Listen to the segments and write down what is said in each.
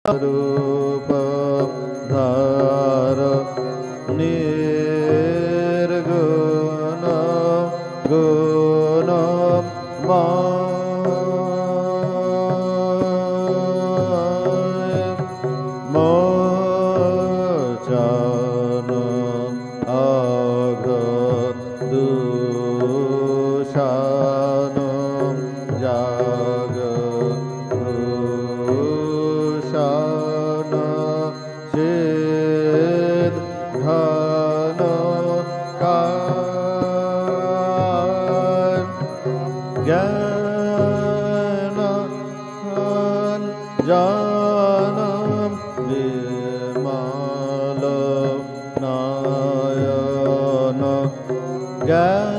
रूप धार निर्गुण गुण मोचन अघ दूषण जाग चेद घन ज्ञान जानम विमल नयन ज्ञान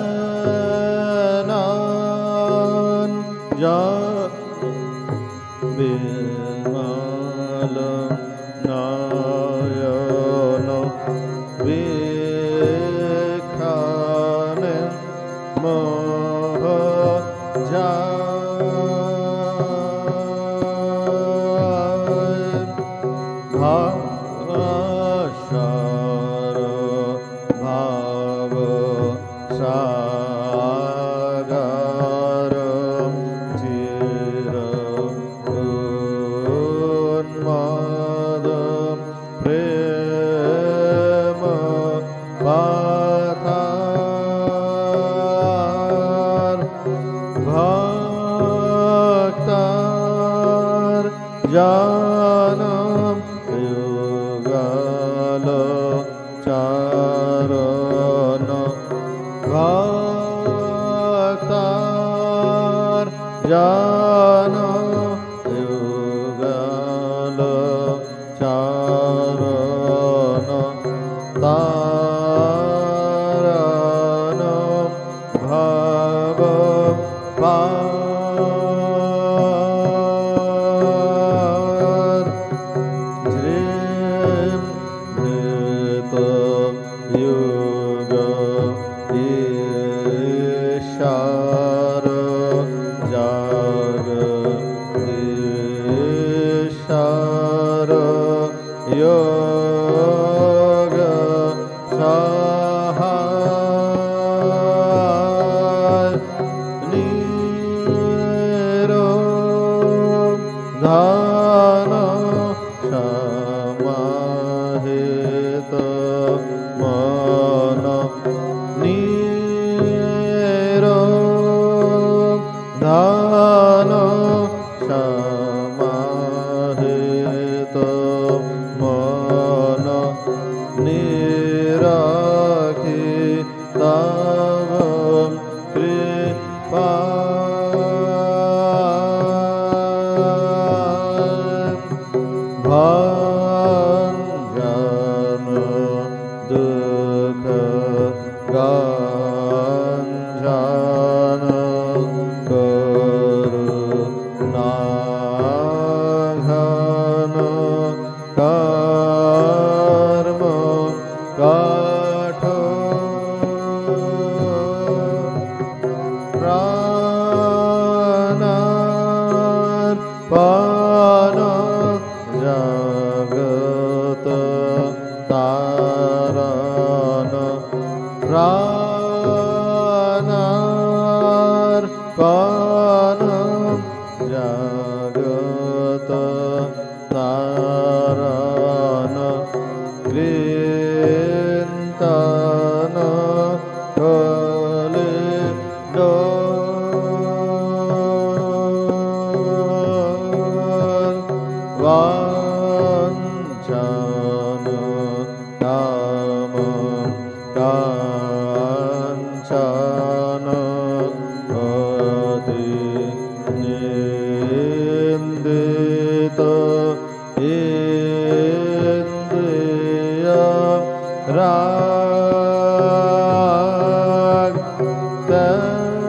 विमल नयन विखान मोह भाषार भाव सागर चिर उन्माद प्रेम पाथार भक्तार जानम युगल चारण भक्तार जानम युगल चारण तारण भव पार झ्रीं धृत युग ईशार जाग ईशार योग सहाय निरोधान समाहित मन निरोधान समाहित मन निराखि तव कृपा भंजन दुख गंजन करुणाघन कर्म कठोर प्राणार्पण जगत तारण प्राणार्पण जगत तारण कृन्तन कलिडोर वाञ्छन काम काञ्चन अति निन्दित इन्द्रिय राग त्यागीश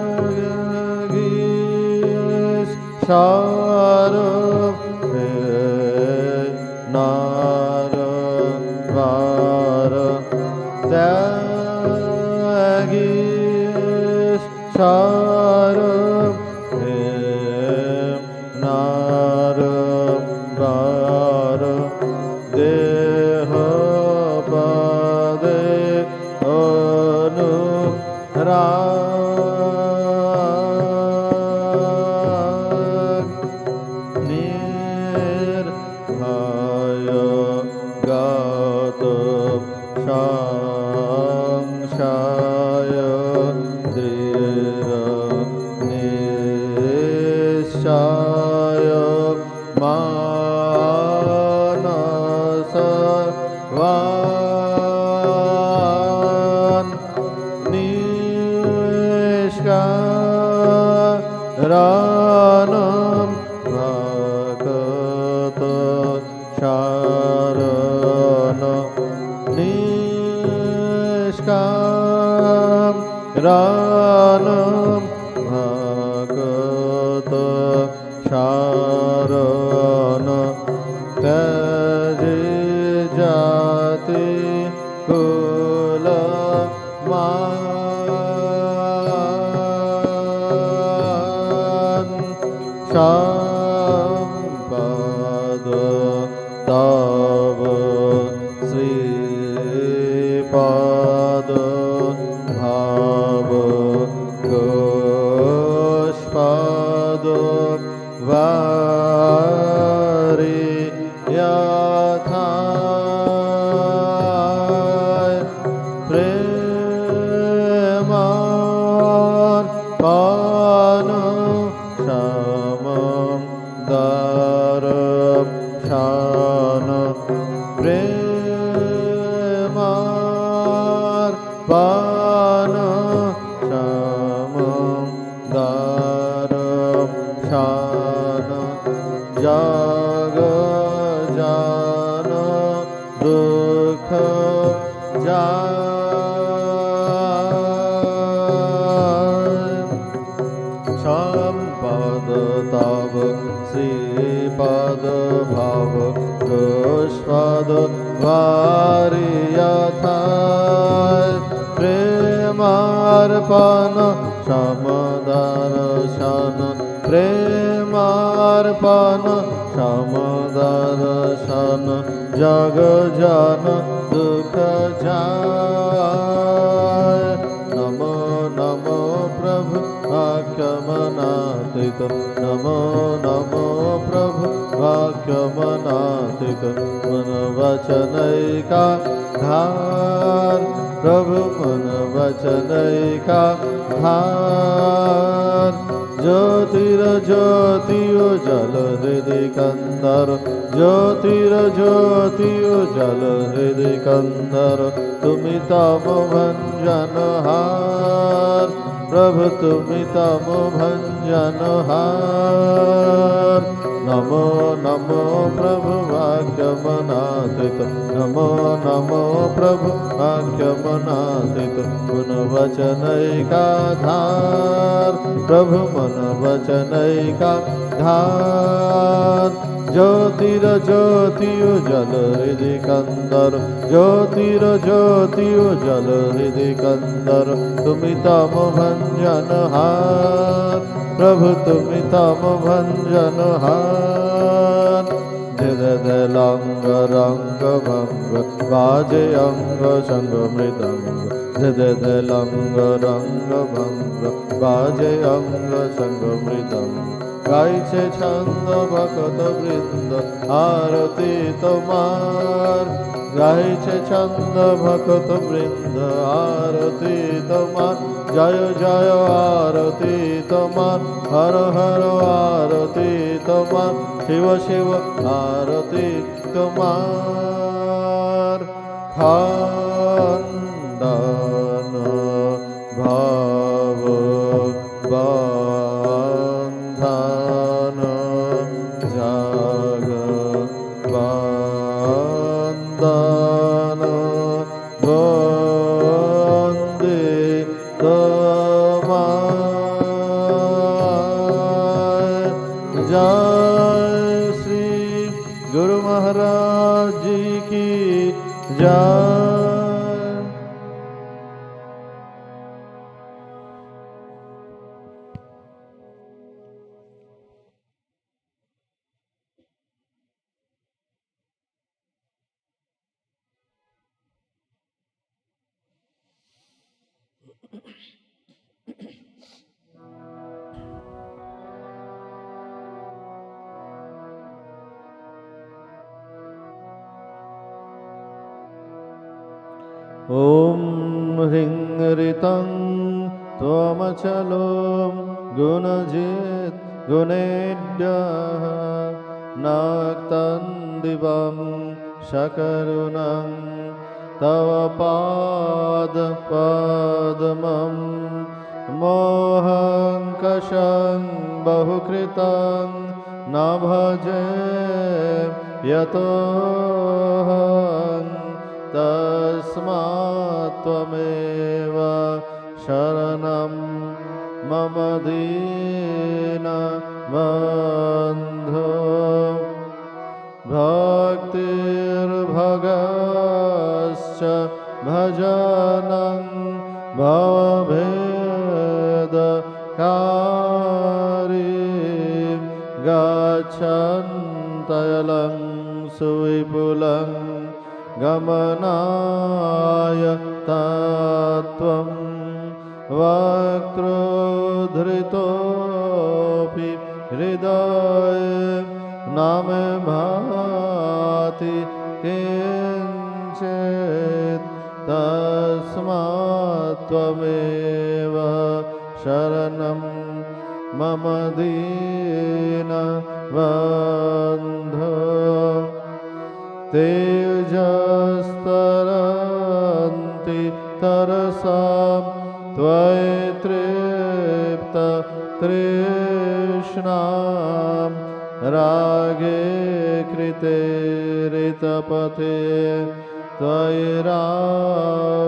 सार नार वार त्यागी ভকত সারণ ত্যাজি জাতি কুল মান সম্পদ তব শ্রীপদ ভাব পুষ্পদ বারি যথায় প্রেমার পান সমম দর্শন প্রেমার পান সমম দর্শন জগ জান দুঃখ যায় সম্পদ তব শ্রীপদ ভাব পুষ্পদ ভারি যথায় প্রেমার্পণ সমদর্শন প্রেমার্পণ সমদর্শন জগ জন দুঃখ যায় নমো নমো প্রভু वाक्यमनातिक नमो नमो प्रभु वाक्यमनातिक मन वचनैका धार प्रभु मन वचनैका धार ज्योतिर ज्योतियो जल हृदय कंदर ज्योतिर ज्योतियो जल हृदय कंदर तुमी तम भंजनहार प्रभु तुमी तम भंजनहार नमो नमो प्रभु वाक्यमनातित नमो नमो प्रभु वाक्यमनातित मन वचनैका धार प्रभु मन वचनैका धार ज्योतिर ज्योतियो जल हृदय कंदर ज्योतिर ज्योतियो जल हृदय कंदर तुमी तम भंजनहार प्रभु तुमी तम भंजनहार धिद लंग रंग भंग बाजे अंग संग मृदंग धिद लंग रंग भंग बाजे अंग संग मृदंग गाइছে ছন্দ ভকত বৃন্দ আরতি তোমার গাইছে ছন্দ ভকত বৃন্দ আরতি তোমার জয় জয় আরতি তোমার হর হর আরতি তোমার শিব শিব আরতি তোমার খণ্ডন ভব বন্ধন জগ বন্দন বন্দে তোমায় জয় শ্রী গুরু মহারাজ জি কি জয়। ॐ ह्रीं ऋतं त्वमचलं गुणजित् गुणेभ्यः नाक्तं दिवं शकरुणं तव पादपद्मं मोहङ्कषं बहुकृतं न भजे यतोऽहं तस्मात् त्वमेव शरणं मम धीः बन्धो भक्तिर्भगश्च भजनं भवभेदकारी गच्छन्तयलं सुविपुलं गमनाय तत्त्वं वक्रोद्धृतोऽपि हृदये न मे भाति किञ्चित् तस्मात् त्वमेव शरणं मम दीनबन्धो तेजस्तरन्ति तरसा त्वयि तृप्त तृष्णां रागे कृते ऋतपथे त्वयि रामकृष्णे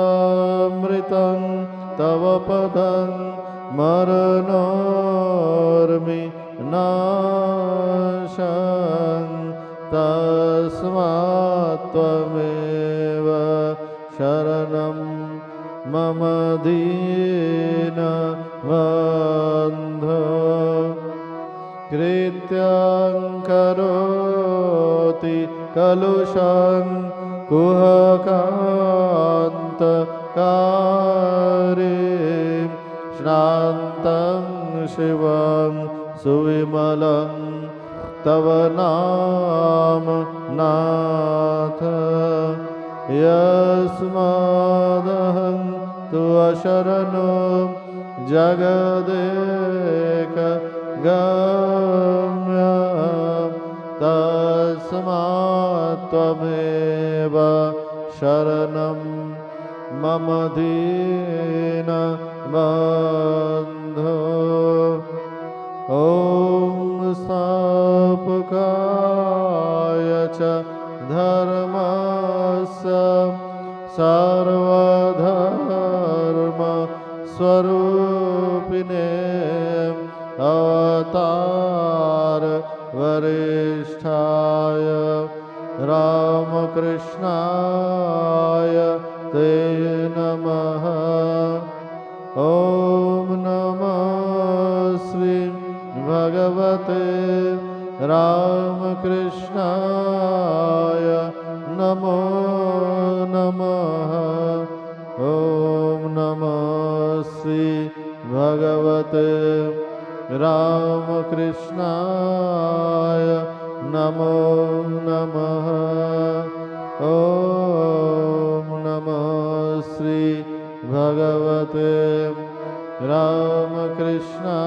मर्त्यामृतं तव पदं मरणोर्मि नाशं तस्मात् त्वमेव शरणं मम दीनबन्धो कृत्यं करोति कलुषं कुहकान्तकारी श्रान्तं शिवं सुविमलं तव नाम नाथ यस्मादहं तु अशरणो जगदेकगम्य तस्मात् त्वमेव शरणं मम दीनबन्धो ॐ स्थापकाय च धर्मस्य सर्वधर्मस्वरूपिणे अवतार वरिष्ठाय रामकृष्णाय ते नमः ॐ नमः श्री भगवते रामकृष्णाय नमो नमः ॐ नमः श्री भगवते रामकृष्णाय नमो नमः ॐ नमः श्री भगवते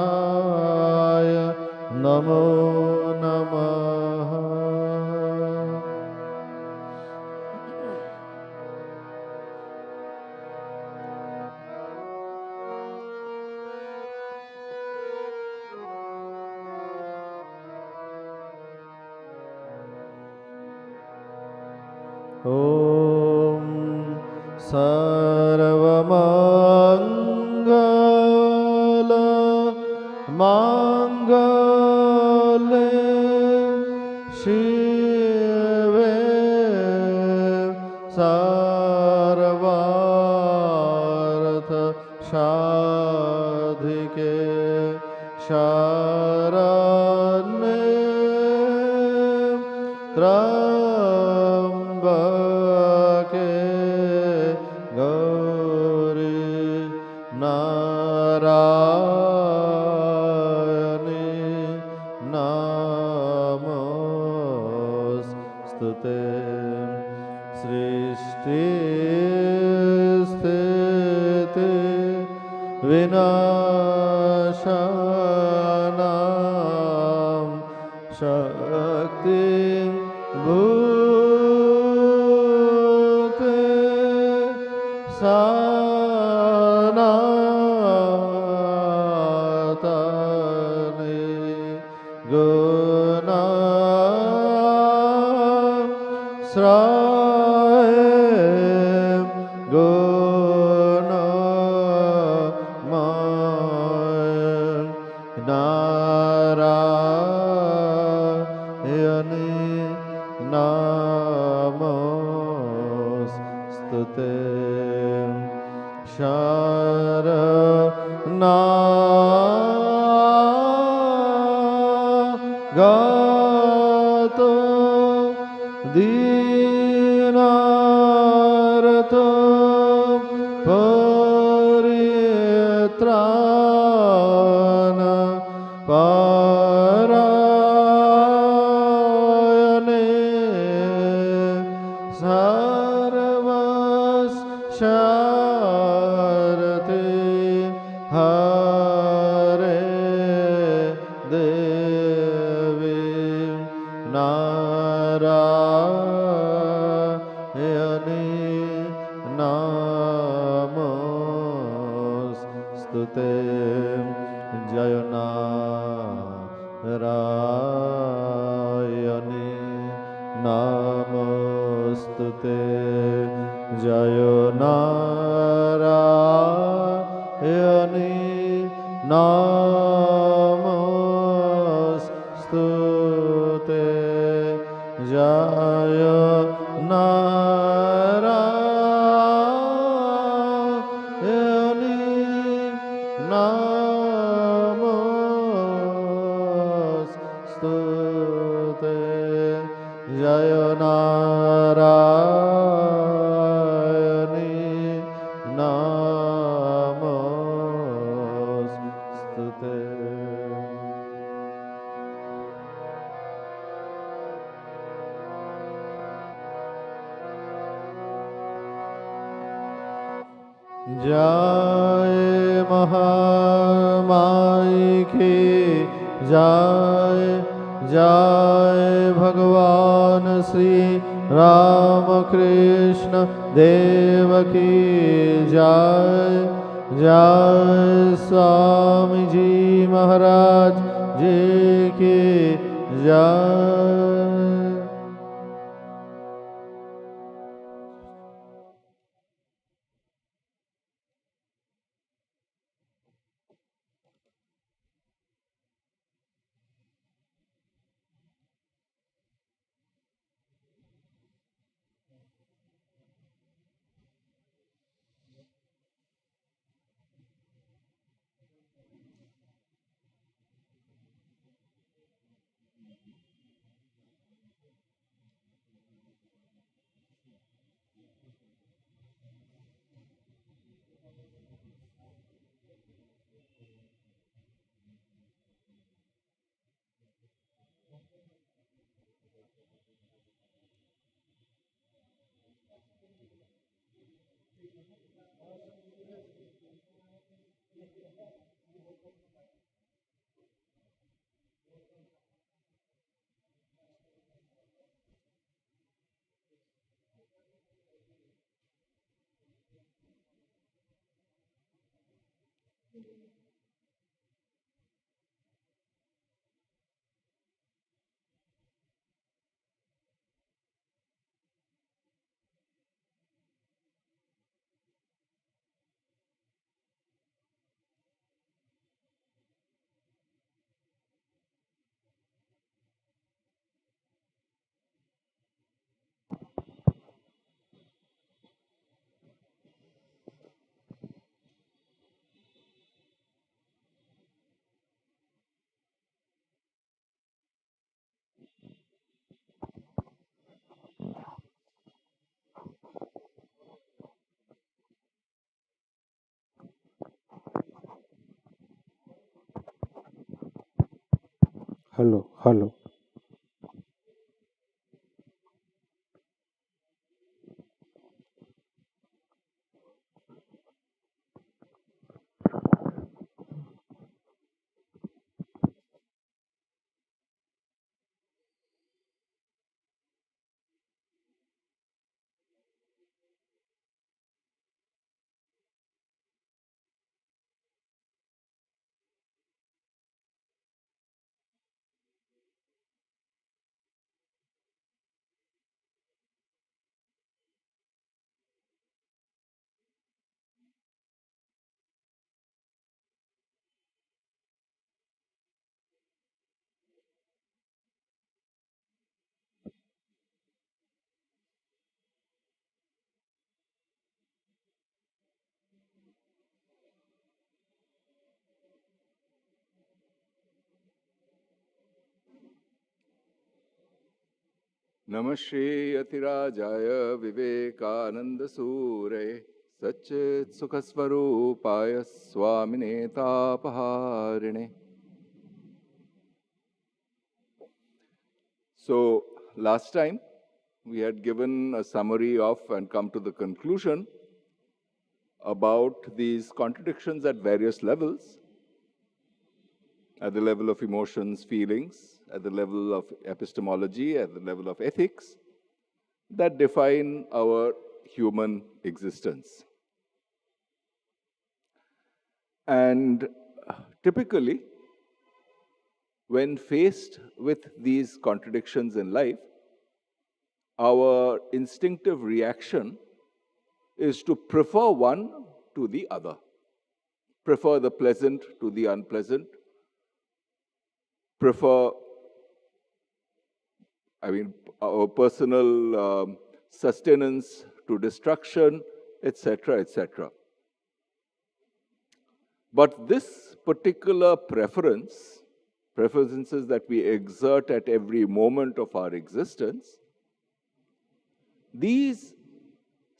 रामकृष्णाय नमो नमः ॐ सर्वमङ्गल माङ्गल्ये शिवे सर्वार्थ साधिके शरण्ये त्र्यम्बके गौरी नारायणी नमोऽस्तुते सृष्टि स्थिति विनाशानां शक्ति भूते सनातने गुणाश्रये गुणरहिते gato dinarato paritrana parayane sarvas sharate hare devi narayane namostute jayana Rayani Namostute Jayonarayani Namostute Jayonarayani Namostute Jayonarayani Namostute. जय महामाई की जय जय भगवान श्री रामकृष्ण देव की जय जय स्वामी जी महाराज जी की जय। Hello hello. Namaste Atirajaya Vivekananda Sure Satchit Sukhasvarupaya Swamine Tapaharine. So, last time we had given a summary of and come to the conclusion about these contradictions at various levels, at the level of emotions, feelings, at the level of epistemology, at the level of ethics, that define our human existence. And typically, when faced with these contradictions in life, our instinctive reaction is to prefer one to the other, prefer the pleasant to the unpleasant, prefer, our personal sustenance to destruction, etc., etc. But this particular preferences that we exert at every moment of our existence, these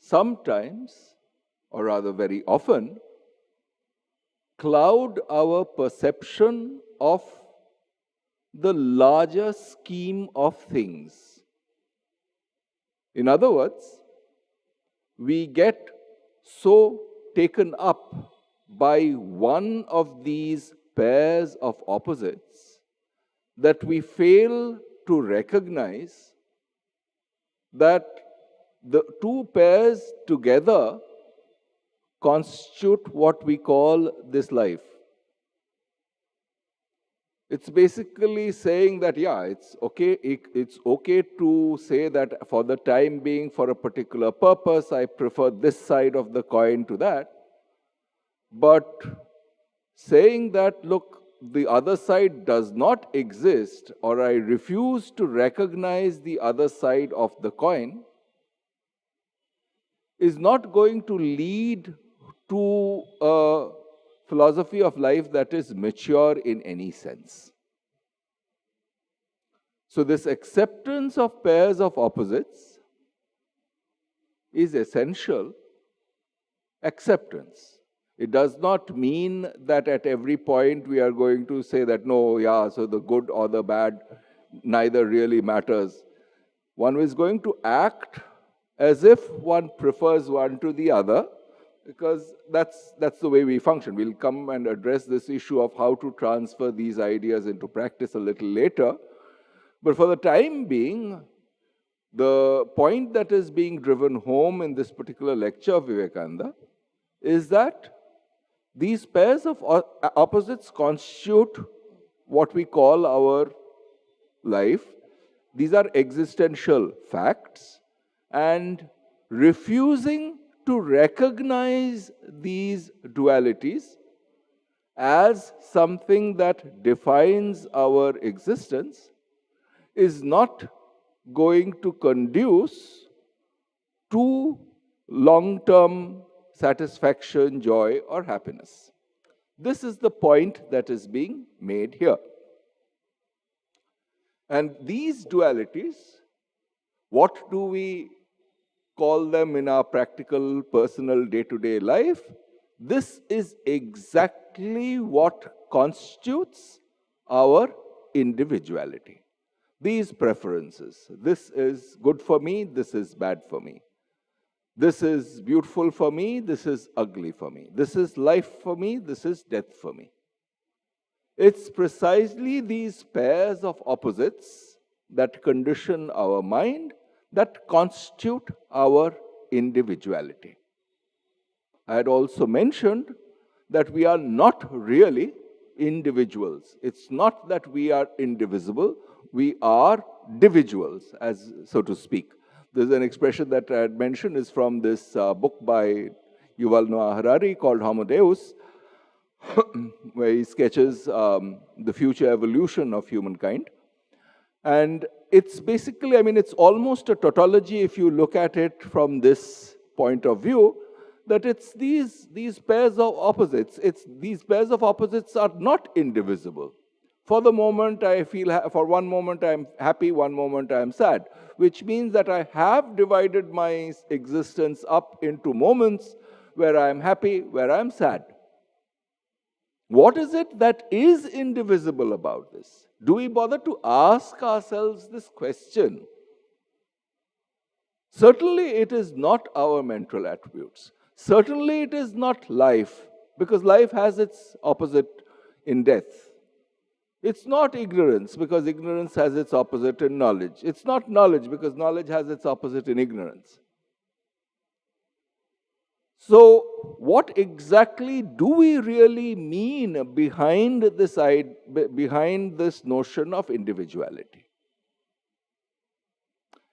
sometimes, or rather very often, cloud our perception of the larger scheme of things. In other words, we get so taken up by one of these pairs of opposites that we fail to recognize that the two pairs together constitute what we call this life. It's basically saying that, yeah, it's okay to say that for the time being, for a particular purpose, I prefer this side of the coin to that. But saying that, look, the other side does not exist, or I refuse to recognize the other side of the coin, is not going to lead to a philosophy of life that is mature in any sense. So this acceptance of pairs of opposites is essential acceptance. It does not mean that at every point we are going to say that, no, yeah, so the good or the bad, neither really matters. One is going to act as if one prefers one to the other, because that's the way we function. We'll come and address this issue of how to transfer these ideas into practice a little later. But for the time being, the point that is being driven home in this particular lecture of Vivekananda is that these pairs of opposites constitute what we call our life. These are existential facts, and refusing to recognize these dualities as something that defines our existence is not going to conduce to long-term satisfaction, joy, or happiness. This is the point that is being made here. And these dualities, what do we call them in our practical, personal, day-to-day life? This is exactly what constitutes our individuality. These preferences. This is good for me, this is bad for me. This is beautiful for me, this is ugly for me. This is life for me, this is death for me. It's precisely these pairs of opposites that condition our mind, that constitute our individuality. I had also mentioned that we are not really individuals. It's not that we are indivisible, we are dividuals, as so to speak. There's an expression that I had mentioned is from this book by Yuval Noah Harari called Homo Deus, where he sketches the future evolution of humankind. And it's basically, it's almost a tautology if you look at it from this point of view, that it's these pairs of opposites. These pairs of opposites are not indivisible. For the moment, I feel, for one moment I'm happy, one moment I'm sad, which means that I have divided my existence up into moments where I'm happy, where I'm sad. What is it that is indivisible about this? Do we bother to ask ourselves this question? Certainly, it is not our mental attributes. Certainly, it is not life, because life has its opposite in death. It's not ignorance, because ignorance has its opposite in knowledge. It's not knowledge, because knowledge has its opposite in ignorance. So, what exactly do we really mean behind this notion of individuality?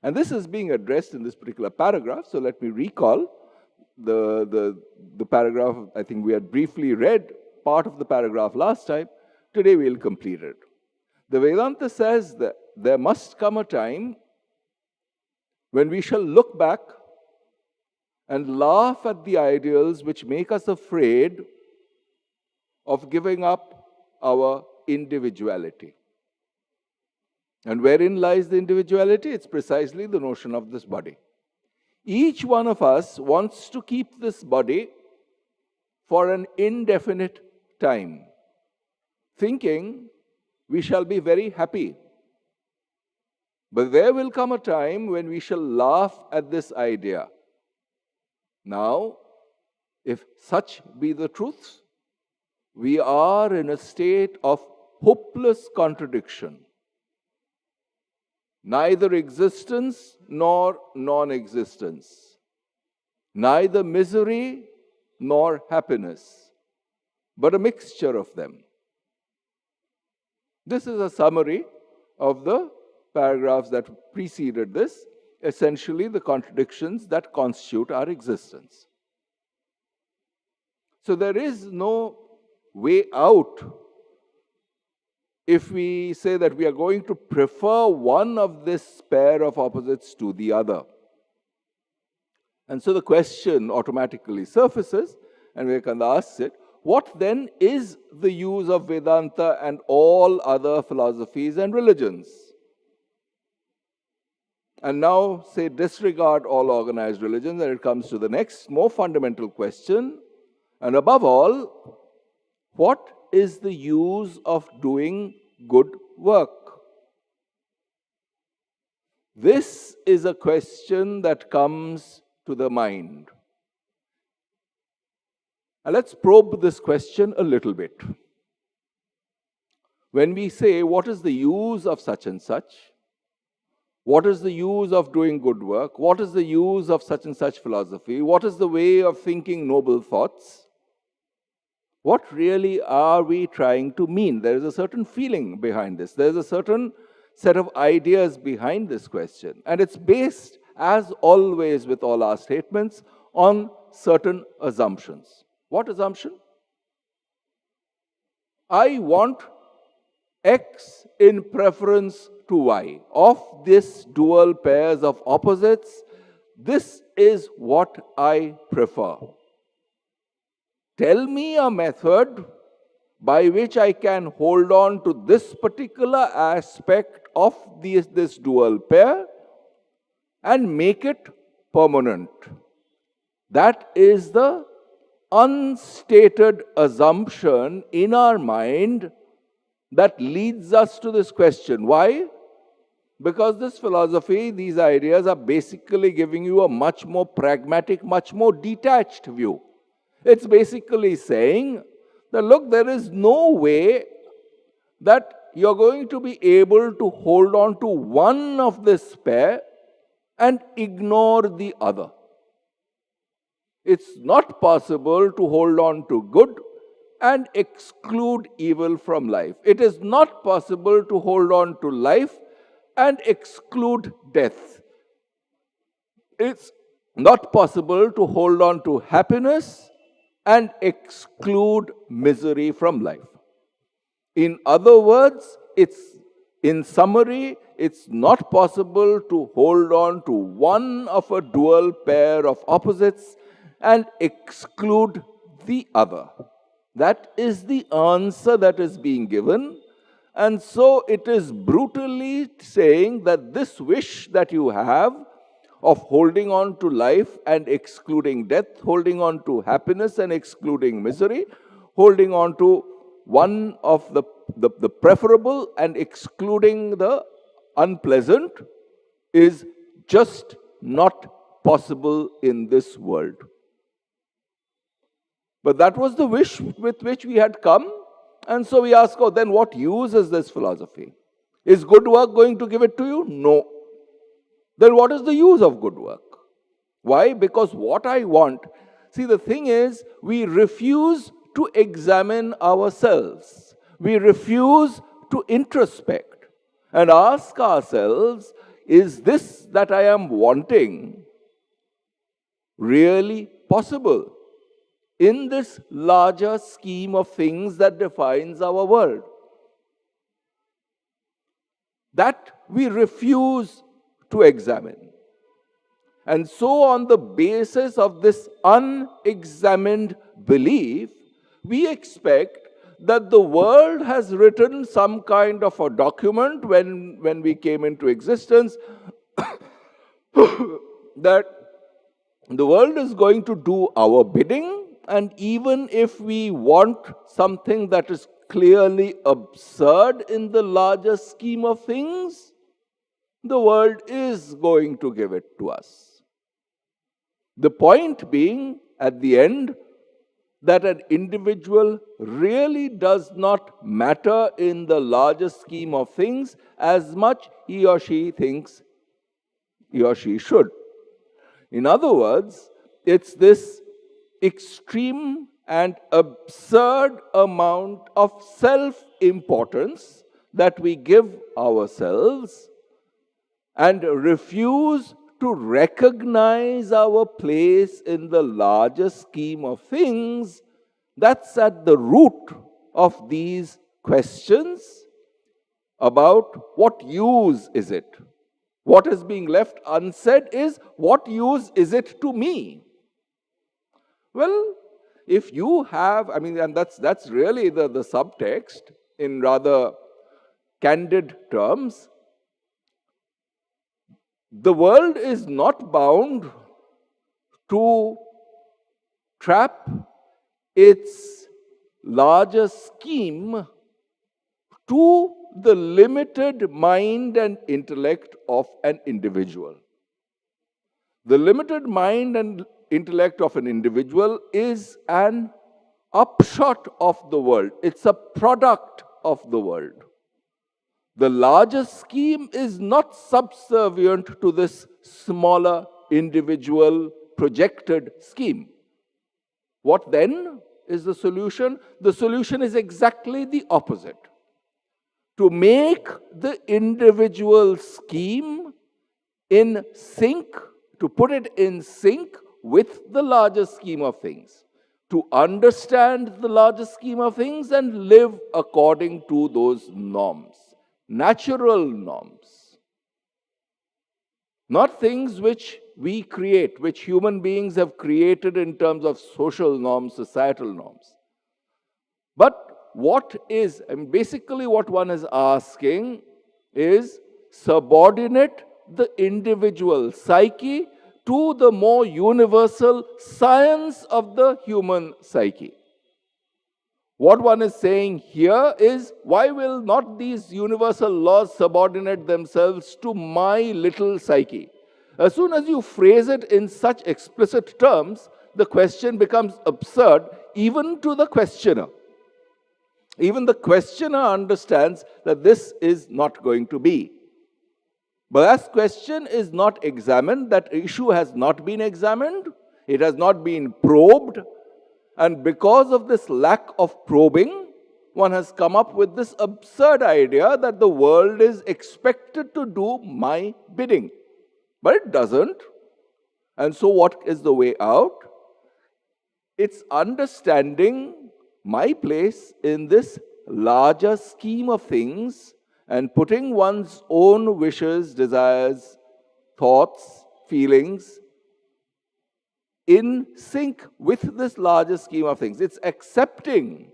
And this is being addressed in this particular paragraph. So let me recall the paragraph. I think we had briefly read part of the paragraph last time. Today we'll complete it. The Vedanta says that there must come a time when we shall look back and laugh at the ideals which make us afraid of giving up our individuality. And wherein lies the individuality? It's precisely the notion of this body. Each one of us wants to keep this body for an indefinite time, thinking we shall be very happy. But there will come a time when we shall laugh at this idea. Now, if such be the truth, we are in a state of hopeless contradiction. Neither existence nor non-existence, neither misery nor happiness, but a mixture of them. This is a summary of the paragraphs that preceded this, essentially the contradictions that constitute our existence. So there is no way out if we say that we are going to prefer one of this pair of opposites to the other. And so the question automatically surfaces, and Vivekananda asks it, what then is the use of Vedanta and all other philosophies and religions? And now, say, disregard all organized religions, and it comes to the next, more fundamental question. And above all, what is the use of doing good work? This is a question that comes to the mind. And let's probe this question a little bit. When we say, what is the use of such and such? What is the use of doing good work? What is the use of such and such philosophy? What is the way of thinking noble thoughts? What really are we trying to mean? There is a certain feeling behind this. There is a certain set of ideas behind this question. And it's based, as always with all our statements, on certain assumptions. What assumption? I want X in preference to Y. Of this dual pairs of opposites, this is what I prefer. Tell me a method by which I can hold on to this particular aspect of this dual pair and make it permanent. That is the unstated assumption in our mind that leads us to this question. Why? Because this philosophy, these ideas are basically giving you a much more pragmatic, much more detached view. It's basically saying that, look, there is no way that you're going to be able to hold on to one of this pair and ignore the other. It's not possible to hold on to good and exclude evil from life. It is not possible to hold on to life and exclude death. It's not possible to hold on to happiness and exclude misery from life. In other words, in summary, it's not possible to hold on to one of a dual pair of opposites and exclude the other. That is the answer that is being given. And so it is brutally saying that this wish that you have of holding on to life and excluding death, holding on to happiness and excluding misery, holding on to one of the preferable and excluding the unpleasant is just not possible in this world. But that was the wish with which we had come. And so we ask, oh, then what use is this philosophy? Is good work going to give it to you? No. Then what is the use of good work? Why? Because what I want, see, the thing is, we refuse to examine ourselves. We refuse to introspect and ask ourselves, is this that I am wanting really possible in this larger scheme of things that defines our world? That we refuse to examine. And so, on the basis of this unexamined belief, we expect that the world has written some kind of a document when we came into existence that the world is going to do our bidding, and even if we want something that is clearly absurd in the larger scheme of things, the world is going to give it to us. The point being, at the end, that an individual really does not matter in the larger scheme of things as much he or she thinks he or she should. In other words, it's this extreme and absurd amount of self-importance that we give ourselves and refuse to recognize our place in the larger scheme of things. That's at the root of these questions about what use is it. What is being left unsaid is, what use is it to me? Well, if you have, and that's really the subtext in rather candid terms. The world is not bound to trap its larger scheme to the limited mind and intellect of an individual. The limited mind and intellect of an individual is an upshot of the world. It's a product of the world. The larger scheme is not subservient to this smaller individual projected scheme. What then is the solution? The solution is exactly the opposite. To make the individual scheme in sync, to put it in sync with the larger scheme of things, to understand the larger scheme of things and live according to those norms. Natural norms. Not things which we create, which human beings have created in terms of social norms, societal norms. But what is, basically what one is asking is subordinate the individual psyche to the more universal science of the human psyche. What one is saying here is, why will not these universal laws subordinate themselves to my little psyche? As soon as you phrase it in such explicit terms, the question becomes absurd even to the questioner. Even the questioner understands that this is not going to be. But as question is not examined, that issue has not been examined, it has not been probed, and because of this lack of probing, one has come up with this absurd idea that the world is expected to do my bidding. But it doesn't. And so what is the way out? It's understanding my place in this larger scheme of things and putting one's own wishes, desires, thoughts, feelings in sync with this larger scheme of things. It's accepting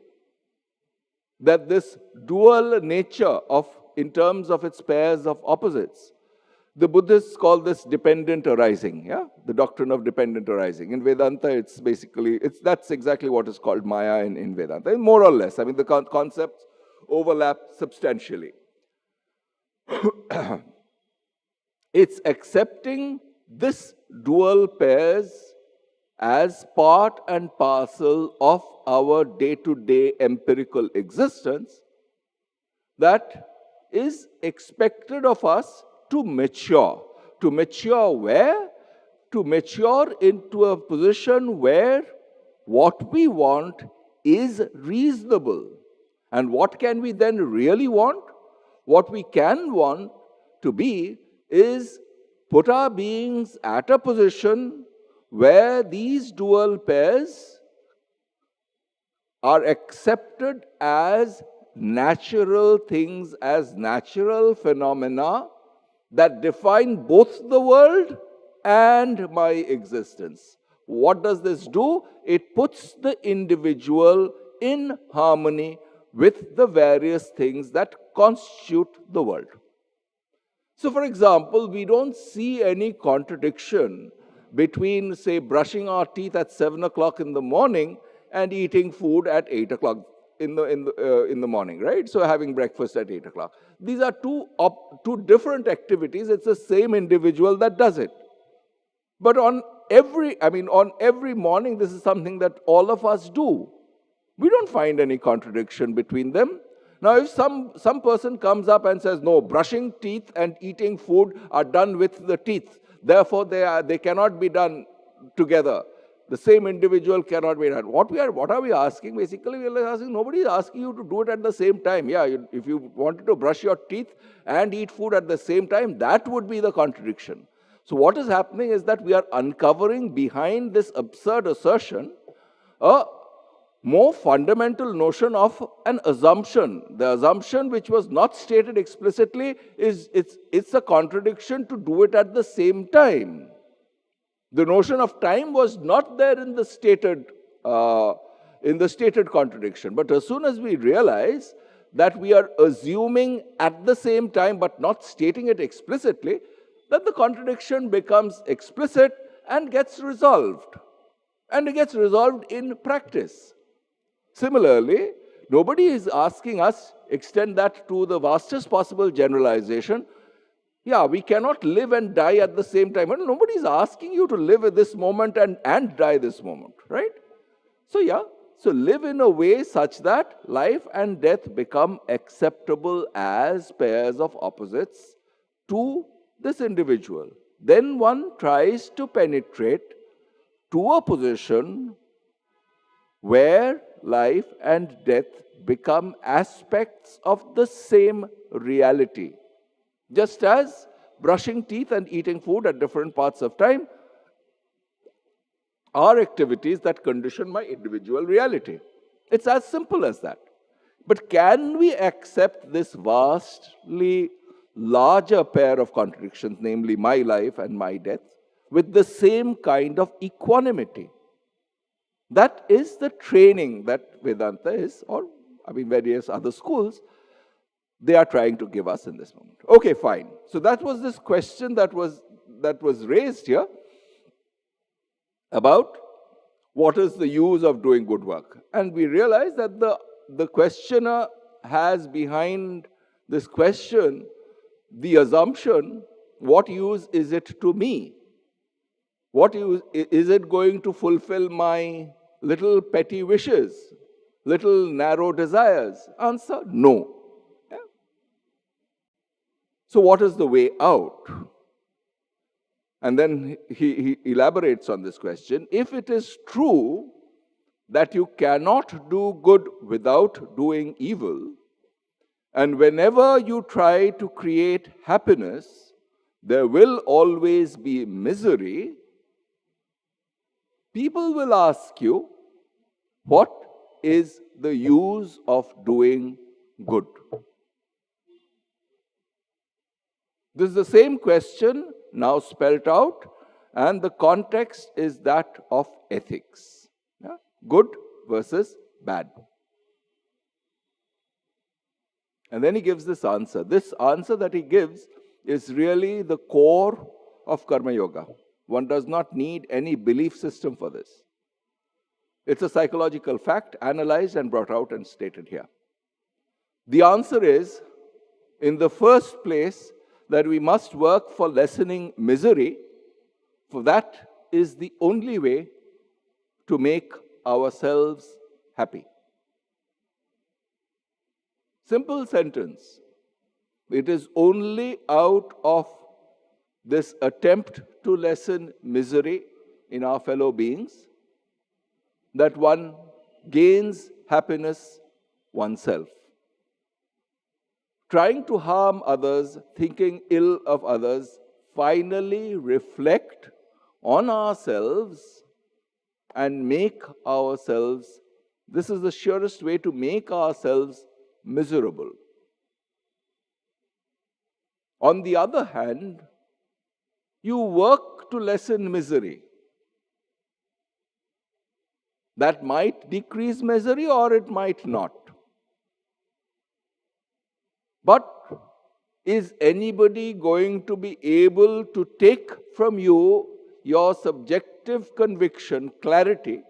that this dual nature in terms of its pairs of opposites, the Buddhists call this dependent arising, yeah? The doctrine of dependent arising. In Vedanta, that's exactly what is called Maya in Vedanta, more or less. I mean, the concepts overlap substantially. It's accepting this dual pairs as part and parcel of our day-to-day empirical existence that is expected of us to mature. To mature where? To mature into a position where what we want is reasonable. And what can we then really want? What we can want to be is put our beings at a position where these dual pairs are accepted as natural things, as natural phenomena that define both the world and my existence. What does this do? It puts the individual in harmony with the various things that constitute the world. So, for example, we don't see any contradiction between, say, brushing our teeth at 7 o'clock in the morning and eating food at 8 o'clock in the morning, right? So having breakfast at 8 o'clock. These are two different activities. It's the same individual that does it. But on every morning, this is something that all of us do. We don't find any contradiction between them. Now, if some person comes up and says, no, brushing teeth and eating food are done with the teeth, therefore they cannot be done together. The same individual cannot be done. What are we asking? Basically, we are asking, nobody is asking you to do it at the same time. Yeah, if you wanted to brush your teeth and eat food at the same time, that would be the contradiction. So what is happening is that we are uncovering behind this absurd assertion a more fundamental notion of an assumption. The assumption which was not stated explicitly it's a contradiction to do it at the same time. The notion of time was not there in the stated contradiction. But as soon as we realize that we are assuming at the same time but not stating it explicitly, that the contradiction becomes explicit and gets resolved. And it gets resolved in practice. Similarly, nobody is asking us, extend that to the vastest possible generalization. Yeah, we cannot live and die at the same time. Well, nobody is asking you to live at this moment and die this moment, right? So live in a way such that life and death become acceptable as pairs of opposites to this individual. Then one tries to penetrate to a position where life and death become aspects of the same reality. Just as brushing teeth and eating food at different parts of time are activities that condition my individual reality. It's as simple as that. But can we accept this vastly larger pair of contradictions, namely my life and my death, with the same kind of equanimity? That is the training that Vedanta is, or various other schools, they are trying to give us in this moment. Okay, fine. So that was this question that was raised here about what is the use of doing good work. And we realize that the questioner has behind this question the assumption, what use is it to me? What use is it going to fulfill my little petty wishes, little narrow desires? Answer, no. Yeah. So what is the way out? And then he elaborates on this question. If it is true that you cannot do good without doing evil, and whenever you try to create happiness, there will always be misery, people will ask you, what is the use of doing good? This is the same question now spelt out, and the context is that of ethics. Yeah? Good versus bad. And then he gives this answer. This answer that he gives is really the core of Karma Yoga. One does not need any belief system for this. It's a psychological fact analyzed and brought out and stated here. The answer is, in the first place, that we must work for lessening misery, for that is the only way to make ourselves happy. Simple sentence. It is only out of this attempt to lessen misery in our fellow beings that one gains happiness oneself. Trying to harm others, thinking ill of others, finally reflect on ourselves and make ourselves, this is the surest way to make ourselves miserable. On the other hand, you work to lessen misery. That might decrease misery or it might not. But is anybody going to be able to take from you your subjective conviction, clarity,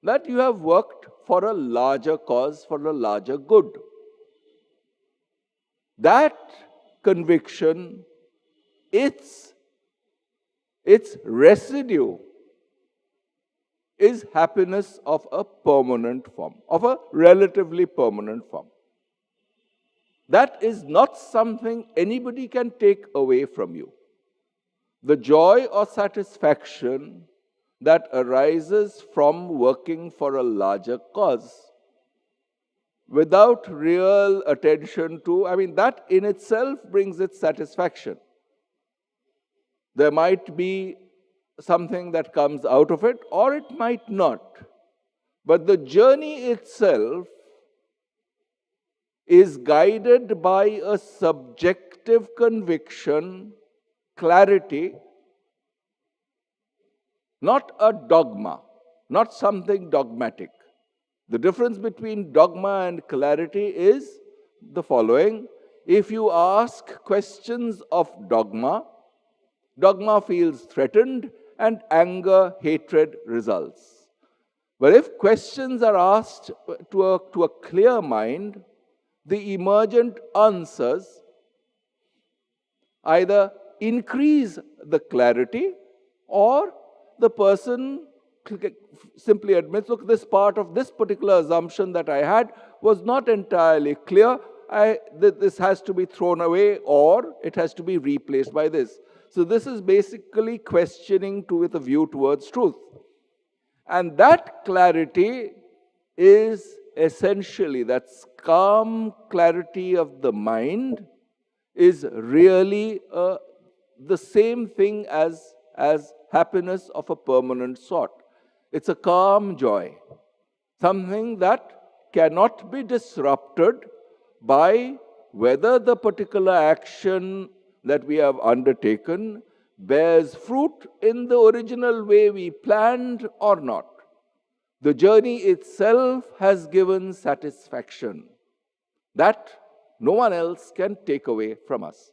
that you have worked for a larger cause, for a larger good? That conviction, its residue is happiness of a permanent form, of a relatively permanent form. That is not something anybody can take away from you. The joy or satisfaction that arises from working for a larger cause without real attention to, that in itself brings its satisfaction. There might be something that comes out of it, or it might not. But the journey itself is guided by a subjective conviction, clarity, not a dogma, not something dogmatic. The difference between dogma and clarity is the following. If you ask questions of dogma, dogma feels threatened and anger, hatred results. But if questions are asked to a clear mind, the emergent answers either increase the clarity, or the person simply admits, look, this part of this particular assumption that I had was not entirely clear. This has to be thrown away, or it has to be replaced by this. So this is basically questioning with a view towards truth. And that clarity is essentially, that calm clarity of the mind is really the same thing as happiness of a permanent sort. It's a calm joy, something that cannot be disrupted by whether the particular action that we have undertaken bears fruit in the original way we planned or not. The journey itself has given satisfaction that no one else can take away from us.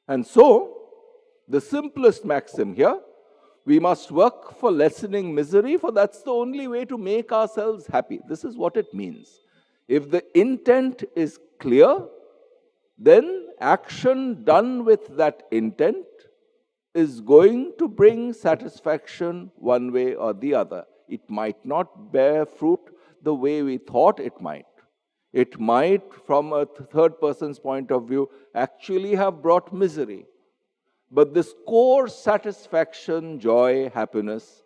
And so, the simplest maxim here, we must work for lessening misery, for that's the only way to make ourselves happy. This is what it means. If the intent is clear, then action done with that intent is going to bring satisfaction one way or the other. It might not bear fruit the way we thought it might. It might, from a third person's point of view, actually have brought misery. But this core satisfaction, joy, happiness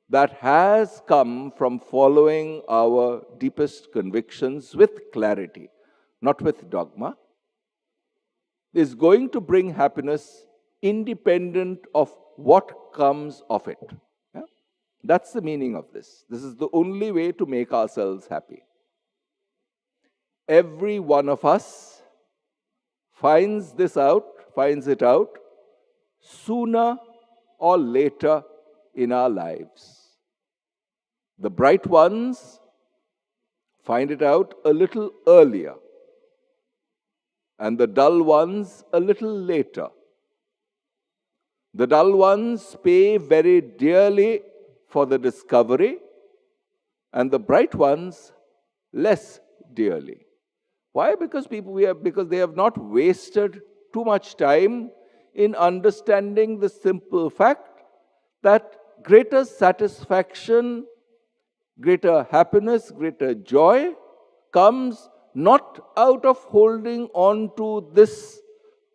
that has come from following our deepest convictions with clarity, not with dogma, is going to bring happiness independent of what comes of it. Yeah? That's the meaning of this. This is the only way to make ourselves happy. Every one of us finds it out sooner or later in our lives. The bright ones find it out a little earlier, and the dull ones a little later. The dull ones pay very dearly for the discovery, and the bright ones less dearly. Why? Because they have not wasted too much time in understanding the simple fact that greater satisfaction, greater happiness, greater joy comes not out of holding on to this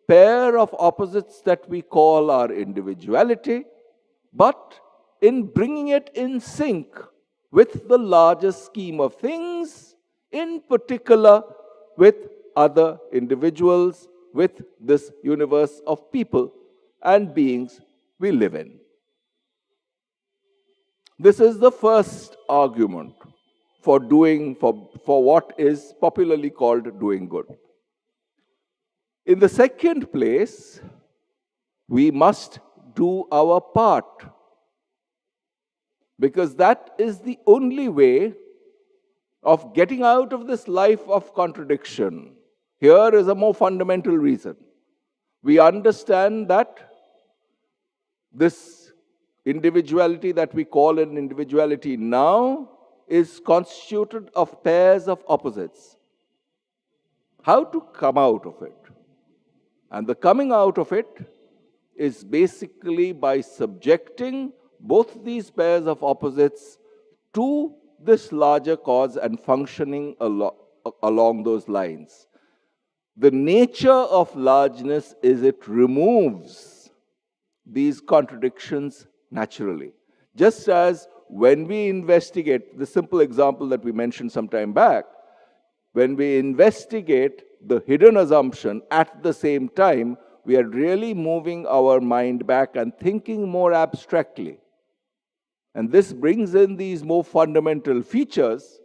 pair of opposites that we call our individuality, but in bringing it in sync with the larger scheme of things, in particular with other individuals, with this universe of people and beings we live in. This is the first argument for what is popularly called doing good. In the second place, we must do our part, because that is the only way of getting out of this life of contradiction. Here is a more fundamental reason. We understand that this individuality that we call an individuality now is constituted of pairs of opposites. How to come out of it? And the coming out of it is basically by subjecting both these pairs of opposites to this larger cause and functioning along those lines. The nature of largeness is it removes these contradictions naturally. Just as when we investigate, the simple example that we mentioned some time back, when we investigate the hidden assumption at the same time, we are really moving our mind back and thinking more abstractly. And this brings in these more fundamental features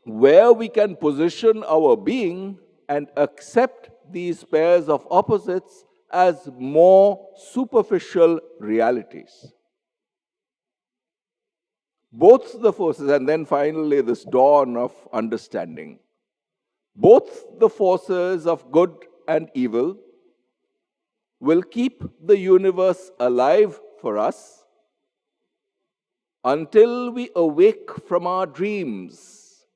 where we can position our being and accept these pairs of opposites as more superficial realities. Both the forces, and then finally this dawn of understanding, both the forces of good and evil will keep the universe alive for us until we awake from our dreams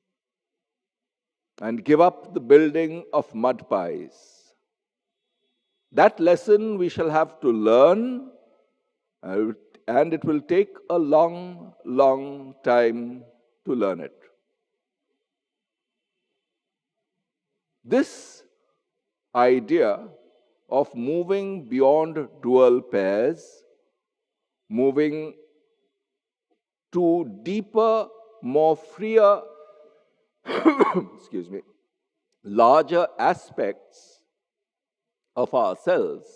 and give up the building of mud pies. That lesson we shall have to learn, and it will take a long, long time to learn it. This idea of moving beyond dual pairs, moving to deeper, more freer, excuse me, larger aspects of ourselves,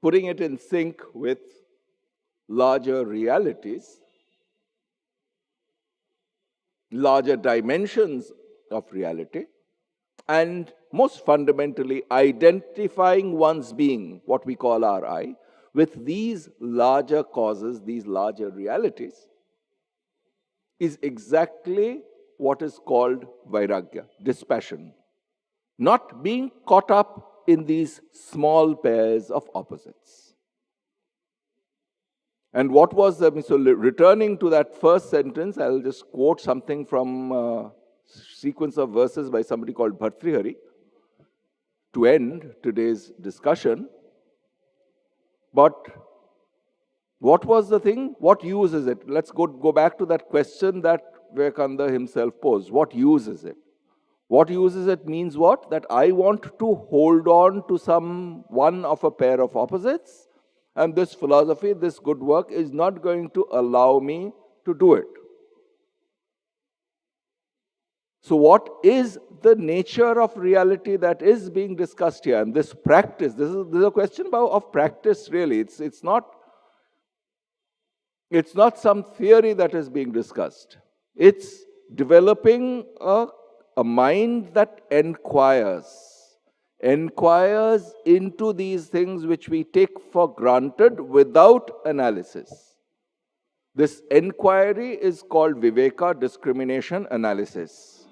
putting it in sync with larger realities, larger dimensions of reality, and most fundamentally identifying one's being, what we call our I, with these larger causes, these larger realities, is exactly what is called vairagya, dispassion. Not being caught up in these small pairs of opposites. And what was so returning to that first sentence, I'll just quote something from a sequence of verses by somebody called Bhartrihari to end today's discussion. But what was the thing? What use is it? Let's go back to that question that Vivekananda himself posed. What use is it? What use is it means what? That I want to hold on to some one of a pair of opposites, and this philosophy, this good work is not going to allow me to do it. So what is the nature of reality that is being discussed here? And this practice, this is a question of practice really. It's not some theory that is being discussed. It's developing a mind that inquires into these things which we take for granted without analysis. This inquiry is called Viveka, discrimination analysis.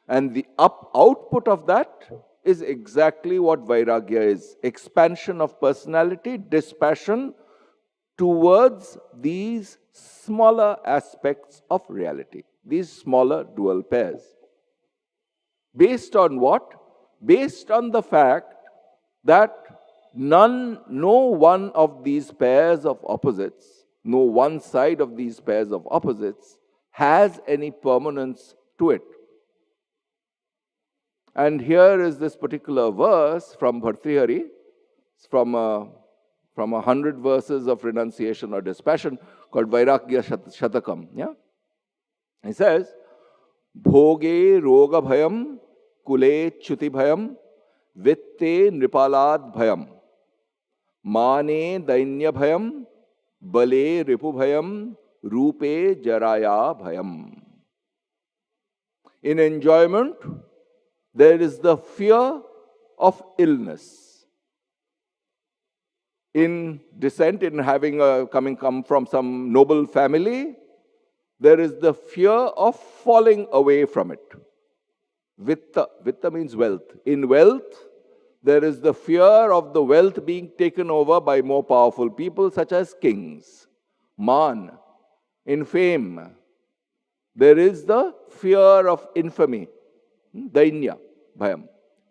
And the output of that is exactly what Vairagya is. Expansion of personality, dispassion towards these smaller aspects of reality, these smaller dual pairs. Based on what? Based on the fact that no one of these pairs of opposites, no one side of these pairs of opposites has any permanence to it. And here is this particular verse from Bhartrihari, from 100 verses of renunciation or dispassion called Vairagya Shatakam. Yeah? He says, Bhoge roga bhayam, kule chuti bhayam, vitte nripalad bhayam, mane dainya bhayam, bale ripu bhayam, rupe jaraya bhayam. In enjoyment, there is the fear of illness. In descent, in having come from some noble family, there is the fear of falling away from it. Vitta. Vitta means wealth. In wealth, there is the fear of the wealth being taken over by more powerful people, such as kings. Man. In fame, there is the fear of infamy. Dainya, bhayam.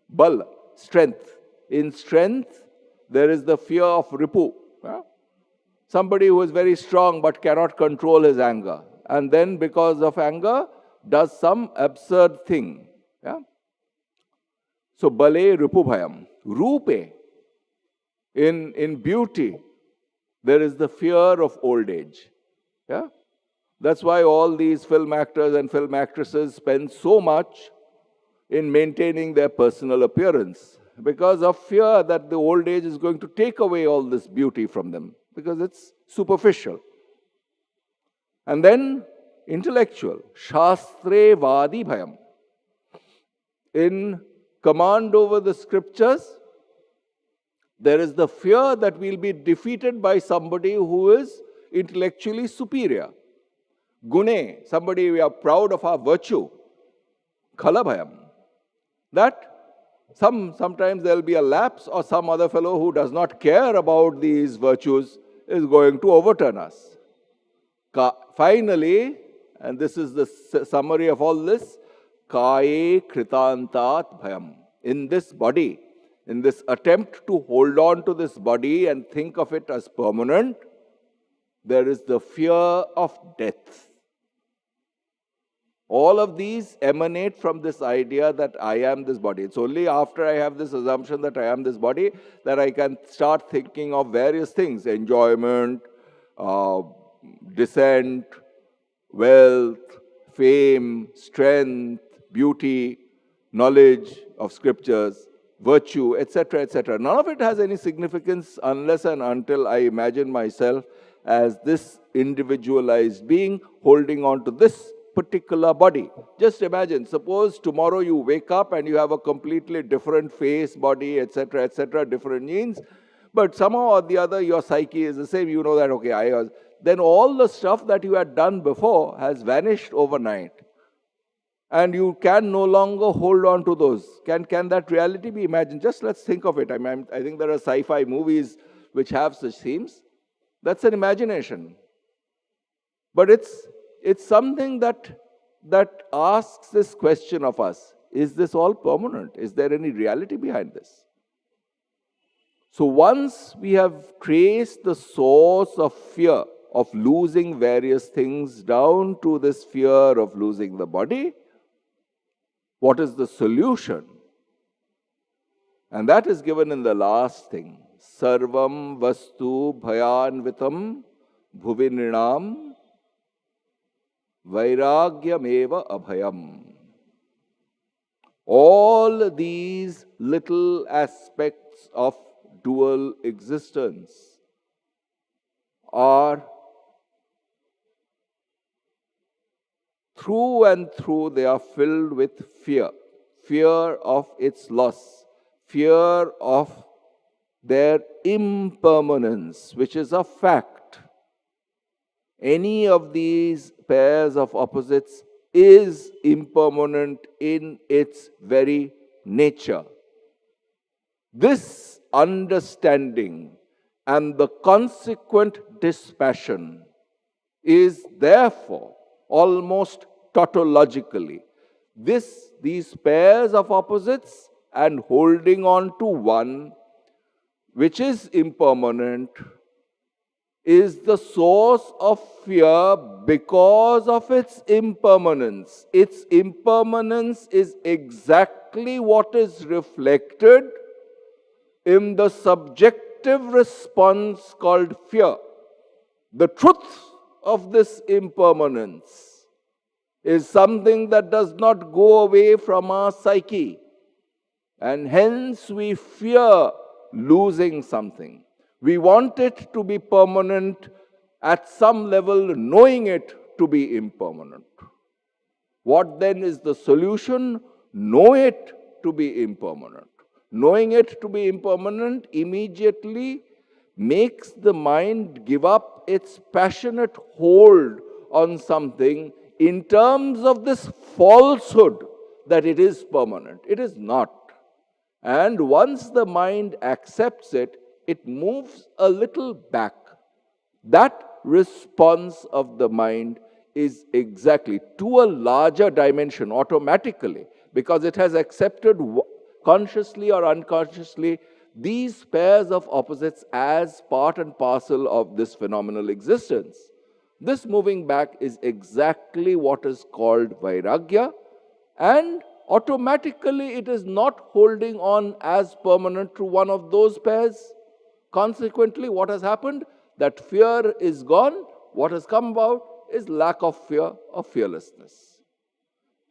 Bal, strength. In strength, there is the fear of ripu. Somebody who is very strong but cannot control his anger. And then because of anger, does some absurd thing. Yeah? So, bale ripu bhayam. Rupe. In beauty, there is the fear of old age. Yeah? That's why all these film actors and film actresses spend so much in maintaining their personal appearance, because of fear that the old age is going to take away all this beauty from them, because it's superficial. And then intellectual, Shastre Vadi Bhayam. In command over the scriptures, there is the fear that we'll be defeated by somebody who is intellectually superior. Gune, somebody we are proud of our virtue. Khala Bhayam. That sometimes there will be a lapse, or some other fellow who does not care about these virtues is going to overturn us. Finally, and this is the summary of all this, Kaye Kritantat Bhayam. In this body, in this attempt to hold on to this body and think of it as permanent, there is the fear of death. All of these emanate from this idea that I am this body. It's only after I have this assumption that I am this body that I can start thinking of various things: enjoyment, descent, wealth, fame, strength, beauty, knowledge of scriptures, virtue, etc., etc. None of it has any significance unless and until I imagine myself as this individualized being holding on to this particular body. Just imagine, suppose tomorrow you wake up and you have a completely different face, body, etc., etc., different genes, but somehow or the other your psyche is the same. You know that, okay, then all the stuff that you had done before has vanished overnight. And you can no longer hold on to those. Can that reality be imagined? Just let's think of it. I think there are sci-fi movies which have such themes. That's an imagination. But it's something that asks this question of us. Is this all permanent? Is there any reality behind this? So once we have traced the source of fear of losing various things down to this fear of losing the body, what is the solution? And that is given in the last thing. Sarvam vastu bhayanvitam bhuvinrinam vairagyameva abhayam. All these little aspects of dual existence are through and through, they are filled with fear. Fear of its loss. Fear of their impermanence, which is a fact. any of these pairs of opposites is impermanent in its very nature. This understanding and the consequent dispassion is therefore almost tautologically these pairs of opposites and holding on to one which is impermanent is the source of fear because of its impermanence. Its impermanence is exactly what is reflected in the subjective response called fear. The truth of this impermanence is something that does not go away from our psyche, and hence we fear losing something. We want it to be permanent at some level, knowing it to be impermanent. What then is the solution? Know it to be impermanent. Knowing it to be impermanent immediately makes the mind give up its passionate hold on something in terms of this falsehood that it is permanent. It is not. And once the mind accepts it, it moves a little back. That response of the mind is exactly to a larger dimension automatically, because it has accepted consciously or unconsciously these pairs of opposites as part and parcel of this phenomenal existence. This moving back is exactly what is called vairagya, and automatically it is not holding on as permanent to one of those pairs. Consequently, what has happened? That fear is gone. What has come about is lack of fear, of fearlessness.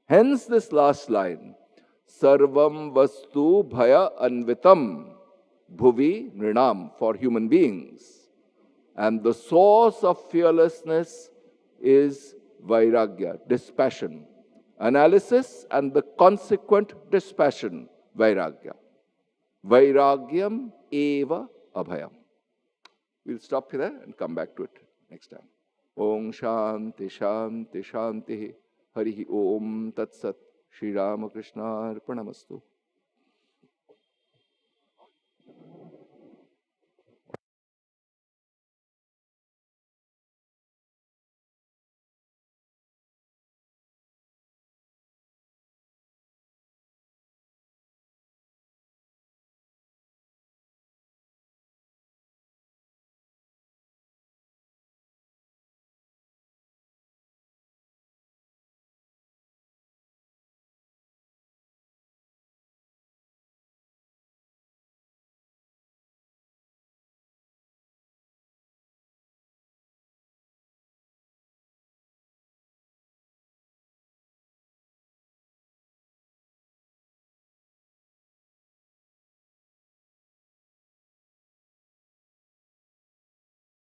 Hence this last line, Sarvam Vastu Bhaya Anvitam Bhuvi Nrinam, for human beings. And the source of fearlessness is vairagya, dispassion. Analysis and the consequent dispassion, vairagya. Vairagyam eva abhayam. We'll stop here and come back to it next time. Om Shanti Shanti Shanti. Harihi Om Tat Sat. Sri Ramakrishna Arpanamastu.